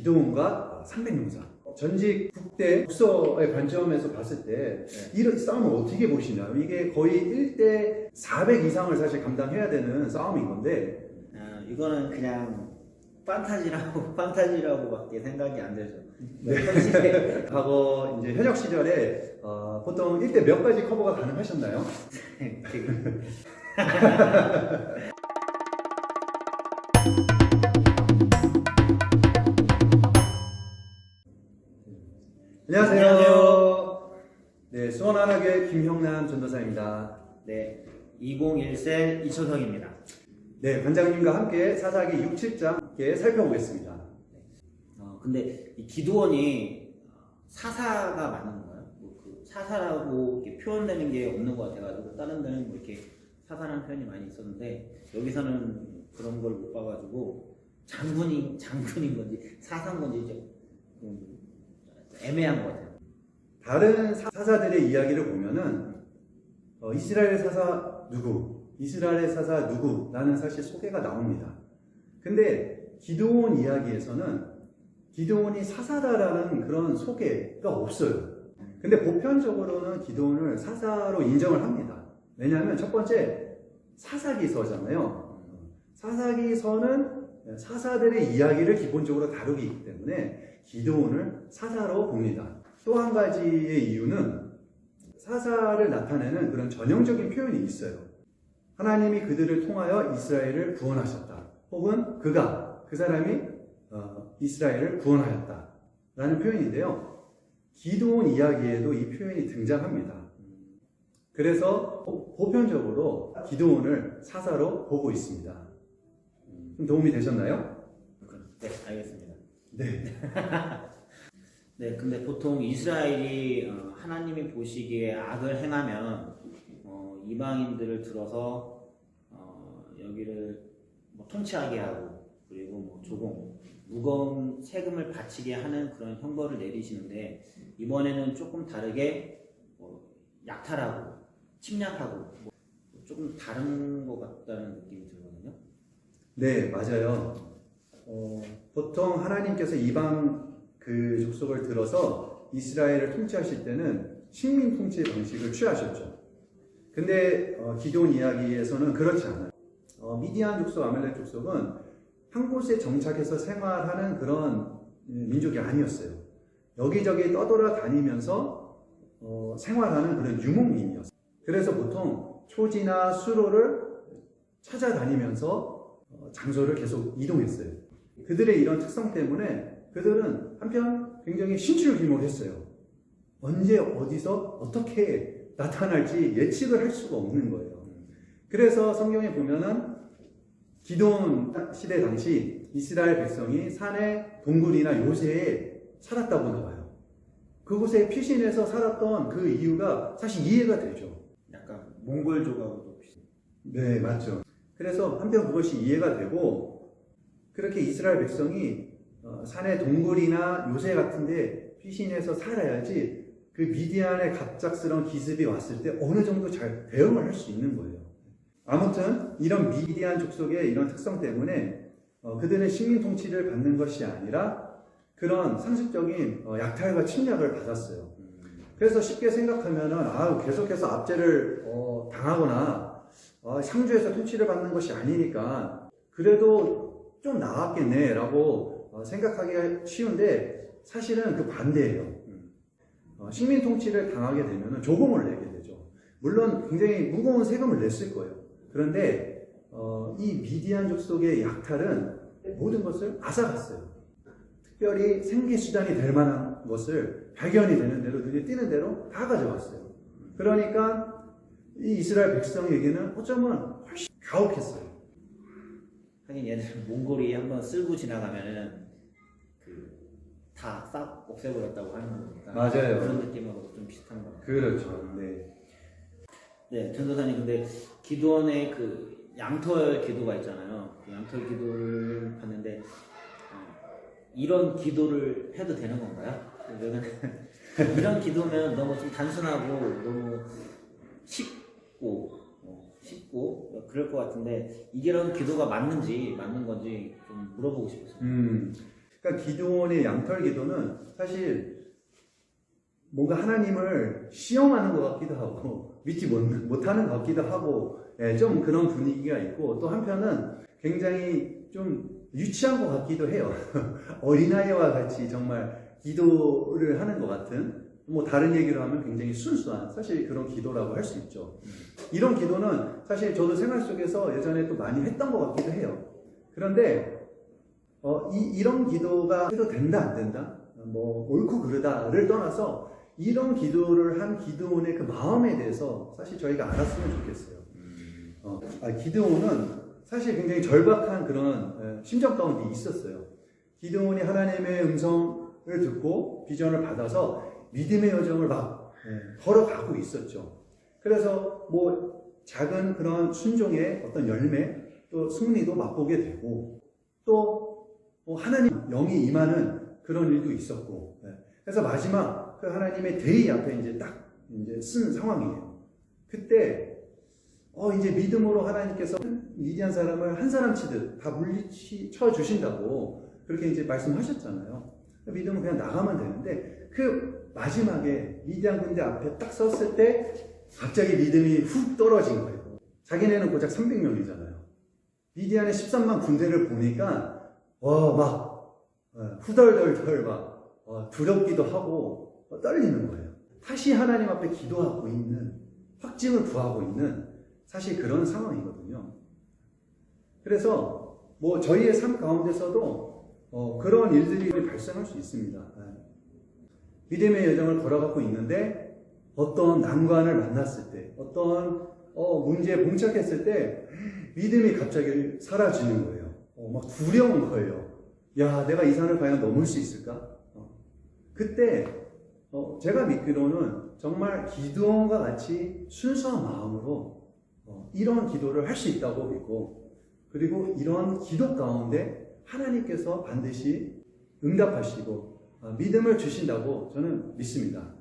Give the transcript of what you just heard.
기드온과 300용사. 전직 국대 국서의 관점에서 봤을 때 이런 싸움을 어떻게 보시나요? 이게 거의 1대 400 이상을 사실 감당해야 되는 싸움인 건데 이거는 그냥 판타지라고밖에 생각이 안 되죠. 네. 과거 이제 현역 시절에 보통 1대 몇 가지 커버가 가능하셨나요? 안녕하세요. 네, 수원한학의 김형남 전도사입니다. 네, 2021셀 이초성입니다. 네, 관장님과 함께 사사기 6, 7장 함께 살펴보겠습니다. 근데 이 기드온이 사사가 맞는 건가요? 그 사사라고 이렇게 표현되는 게 없는 것 같아가지고 다른 데는 뭐 이렇게 사사라는 표현이 많이 있었는데 여기서는 그런 걸 못 봐가지고 장군인 건지 사사인 건지 애매한 것 같아요. 다른 사사들의 이야기를 보면은 이스라엘 사사 누구, 이스라엘 사사 누구라는 사실 소개가 나옵니다. 근데 기드온 이야기에서는 기드온이 사사다라는 그런 소개가 없어요. 근데 보편적으로는 기드온을 사사로 인정을 합니다. 왜냐하면 첫 번째 사사기서잖아요. 사사기서는 사사들의 이야기를 기본적으로 다루기 때문에 기드온을 사사로 봅니다. 또 한 가지의 이유는 사사를 나타내는 그런 전형적인 표현이 있어요. 하나님이 그들을 통하여 이스라엘을 구원하셨다. 혹은 그 사람이 이스라엘을 구원하였다. 라는 표현인데요. 기드온 이야기에도 이 표현이 등장합니다. 그래서 보편적으로 기드온을 사사로 보고 있습니다. 좀 도움이 되셨나요? 네, 알겠습니다. 네. 네, 근데 보통 이스라엘이 하나님이 보시기에 악을 행하면 이방인들을 들어서 여기를 뭐 통치하게 하고 그리고 뭐 조공, 무거운 세금을 바치게 하는 그런 형벌을 내리시는데 이번에는 조금 다르게 약탈하고 침략하고 조금 다른 것 같다는 느낌이 들거든요. 네, 맞아요. 보통 하나님께서 이방 그 족속을 들어서 이스라엘을 통치하실 때는 식민 통치 방식을 취하셨죠. 근데 기드온 이야기에서는 그렇지 않아요. 미디안 족속, 아말렉 족속은 한 곳에 정착해서 생활하는 그런 민족이 아니었어요. 여기저기 떠돌아다니면서 생활하는 그런 유목민이었어요. 그래서 보통 초지나 수로를 찾아다니면서 장소를 계속 이동했어요. 그들의 이런 특성 때문에 그들은 한편 굉장히 신출귀몰했어요. 언제 어디서 어떻게 나타날지 예측을 할 수가 없는 거예요. 그래서 성경에 보면은 기드온 시대 당시 이스라엘 백성이 산의 동굴이나 요새에 살았다고 나와요. 그곳에 피신해서 살았던 그 이유가 사실 이해가 되죠. 약간 몽골족하고도 비슷해요. 네, 맞죠. 그래서 한편 그것이 이해가 되고 그렇게 이스라엘 백성이 산의 동굴이나 요새 같은데 피신해서 살아야지 그 미디안의 갑작스러운 기습이 왔을 때 어느 정도 잘 대응을 할 수 있는 거예요. 아무튼 이런 미디안 족속의 이런 특성 때문에 그들은 식민 통치를 받는 것이 아니라 그런 상습적인 약탈과 침략을 받았어요. 그래서 쉽게 생각하면은 계속해서 압제를 당하거나 상주에서 통치를 받는 것이 아니니까 그래도 좀 나았겠네라고 생각하기가 쉬운데 사실은 그 반대예요. 식민 통치를 당하게 되면 조공을 내게 되죠. 물론 굉장히 무거운 세금을 냈을 거예요. 그런데 이 미디안 족속의 약탈은 모든 것을 앗아갔어요. 특별히 생계수단이 될 만한 것을 발견이 되는 대로 눈에 띄는 대로 다 가져갔어요. 그러니까 이 이스라엘 백성에게는 어쩌면 훨씬 가혹했어요. 하긴 얘들 몽골이 한번 쓸고 지나가면은 다 싹 없애버렸다고 하는 거니까 맞아요. 그런 느낌하고 좀 비슷한 것 같아요. 그렇죠. 네. 네, 전도사님 근데 기드온의 그 양털 기도가 있잖아요. 그 양털 기도를 봤는데 이런 기도를 해도 되는 건가요? 이런 기도면 너무 좀 단순하고 너무 쉽고 그럴 것 같은데 이런 기도가 맞는 건지 좀 물어보고 싶었어요. 그러니까 기도원의 양털 기도는 사실 뭔가 하나님을 시험하는 것 같기도 하고 믿지 못하는 것 같기도 하고 좀 그런 분위기가 있고 또 한편은 굉장히 좀 유치한 것 같기도 해요. 어린아이와 같이 정말 기도를 하는 것 같은 뭐 다른 얘기로 하면 굉장히 순수한 사실 그런 기도라고 할 수 있죠. 이런 기도는 사실 저도 생활 속에서 예전에 또 많이 했던 것 같기도 해요. 그런데 이런 기도가 해도 된다 안 된다 뭐 옳고 그르다를 떠나서 이런 기도를 한 기드온의 그 마음에 대해서 사실 저희가 알았으면 좋겠어요. 기드온은 사실 굉장히 절박한 그런 심정 가운데 있었어요. 기드온이 하나님의 음성을 듣고 비전을 받아서 믿음의 여정을 막 걸어가고 있었죠. 그래서 뭐 작은 그런 순종의 어떤 열매 또 승리도 맛보게 되고 또 하나님 영이 임하는 그런 일도 있었고 그래서 마지막 그 하나님의 대의 앞에 이제 딱 이제 쓴 상황이에요. 그때 이제 믿음으로 하나님께서 미디안 사람을 한 사람 치듯 다 물리쳐 주신다고 그렇게 이제 말씀하셨잖아요. 믿음은 그냥 나가면 되는데 그 마지막에 미디안 군대 앞에 딱 섰을 때 갑자기 믿음이 훅 떨어진 거예요. 자기네는 고작 300명이잖아요. 미디안의 13만 군대를 보니까 막 후덜덜덜 막 두렵기도 하고 떨리는 거예요. 다시 하나님 앞에 기도하고 있는 확증을 구하고 있는 사실 그런 상황이거든요. 그래서 뭐 저희의 삶 가운데서도 그런 일들이 발생할 수 있습니다. 믿음의 여정을 걸어가고 있는데 어떤 난관을 만났을 때 어떤 문제에 봉착했을 때 믿음이 갑자기 사라지는 거예요. 막 두려운 거예요. 야, 내가 이 산을 과연 넘을 수 있을까? 그때 제가 믿기로는 정말 기드온과 같이 순수한 마음으로 이런 기도를 할 수 있다고 믿고 그리고 이런 기도 가운데 하나님께서 반드시 응답하시고 믿음을 주신다고 저는 믿습니다.